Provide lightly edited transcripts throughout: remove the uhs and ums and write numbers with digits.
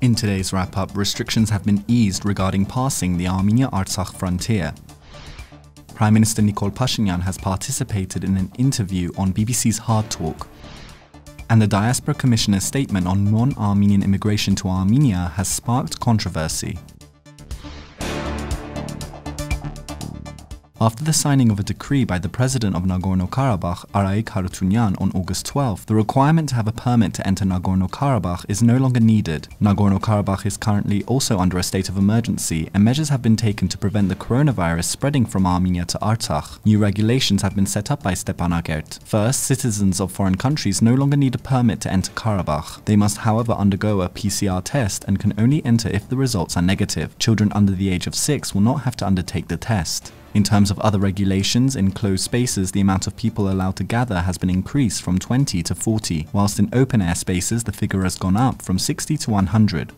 In today's wrap-up, restrictions have been eased regarding passing the Armenia-Artsakh frontier. Prime Minister Nikol Pashinyan has participated in an interview on BBC's Hardtalk. And the Diaspora Commissioner's statement on non-Armenian immigration to Armenia has sparked controversy. After the signing of a decree by the President of Nagorno-Karabakh, Harutyunyan, on August 12, the requirement to have a permit to enter Nagorno-Karabakh is no longer needed. Nagorno-Karabakh is currently also under a state of emergency, and measures have been taken to prevent the coronavirus spreading from Armenia to Artsakh. New regulations have been set up by Stepanakert. First, citizens of foreign countries no longer need a permit to enter Karabakh. They must, however, undergo a PCR test and can only enter if the results are negative. Children under the age of 6 will not have to undertake the test. In terms of other regulations, in closed spaces, the amount of people allowed to gather has been increased from 20 to 40, whilst in open-air spaces the figure has gone up from 60 to 100.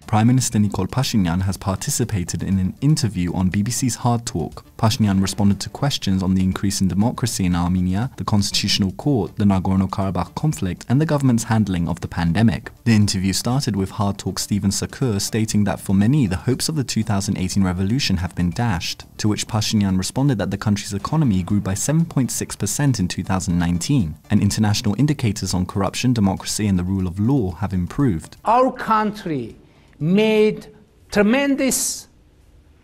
Prime Minister Nikol Pashinyan has participated in an interview on BBC's Hardtalk. Pashinyan responded to questions on the increase in democracy in Armenia, the Constitutional Court, the Nagorno-Karabakh conflict, and the government's handling of the pandemic. The interview started with Hardtalk's Stephen Sakur stating that for many, the hopes of the 2018 revolution have been dashed, to which Pashinyan responded that the country's economy grew by 7.6% in 2019, and international indicators on corruption, democracy, and the rule of law have improved. Our country made tremendous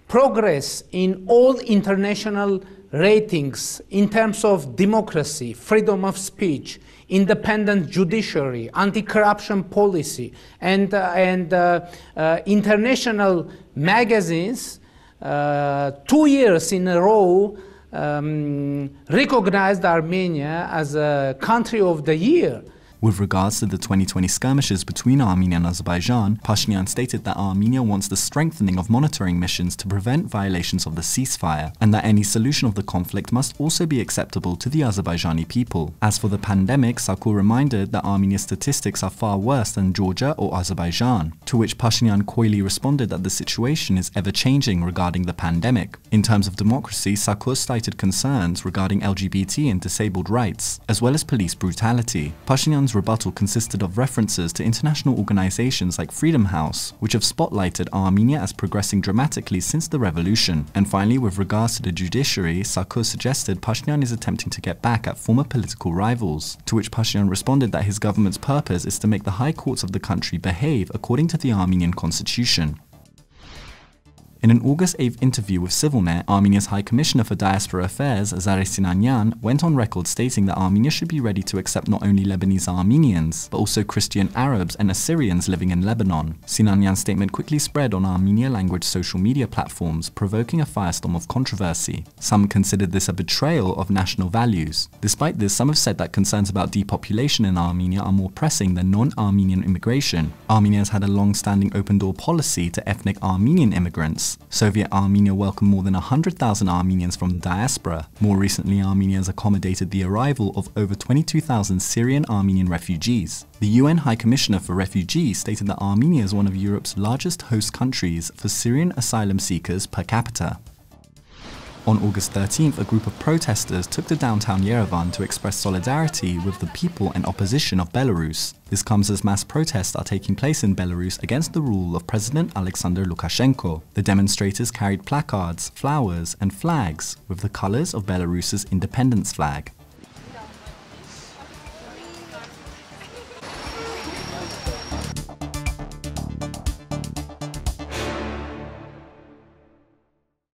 progress in all international ratings in terms of democracy, freedom of speech, independent judiciary, anti-corruption policy, and international magazines 2 years in a row recognized Armenia as a country of the year. With regards to the 2020 skirmishes between Armenia and Azerbaijan, Pashinyan stated that Armenia wants the strengthening of monitoring missions to prevent violations of the ceasefire, and that any solution of the conflict must also be acceptable to the Azerbaijani people. As for the pandemic, Sakur reminded that Armenia's statistics are far worse than Georgia or Azerbaijan, to which Pashinyan coyly responded that the situation is ever-changing regarding the pandemic. In terms of democracy, Sakur cited concerns regarding LGBT and disabled rights, as well as police brutality. Pashinyan's rebuttal consisted of references to international organizations like Freedom House, which have spotlighted Armenia as progressing dramatically since the revolution. And finally, with regards to the judiciary, Sakur suggested Pashinyan is attempting to get back at former political rivals, to which Pashinyan responded that his government's purpose is to make the high courts of the country behave according to the Armenian constitution. In an August 8th interview with ＳիվիլՆեթի, Armenia's High Commissioner for Diaspora Affairs, Zare Sinanyan, went on record stating that Armenia should be ready to accept not only Lebanese Armenians, but also Christian Arabs and Assyrians living in Lebanon. Sinanyan's statement quickly spread on Armenia-language social media platforms, provoking a firestorm of controversy. Some considered this a betrayal of national values. Despite this, some have said that concerns about depopulation in Armenia are more pressing than non-Armenian immigration. Armenia has had a long-standing open-door policy to ethnic Armenian immigrants. Soviet Armenia welcomed more than 100,000 Armenians from the diaspora. More recently, Armenia has accommodated the arrival of over 22,000 Syrian Armenian refugees. The UN High Commissioner for Refugees stated that Armenia is one of Europe's largest host countries for Syrian asylum seekers per capita. On August 13th, a group of protesters took to downtown Yerevan to express solidarity with the people and opposition of Belarus. This comes as mass protests are taking place in Belarus against the rule of President Alexander Lukashenko. The demonstrators carried placards, flowers, and flags with the colors of Belarus's independence flag.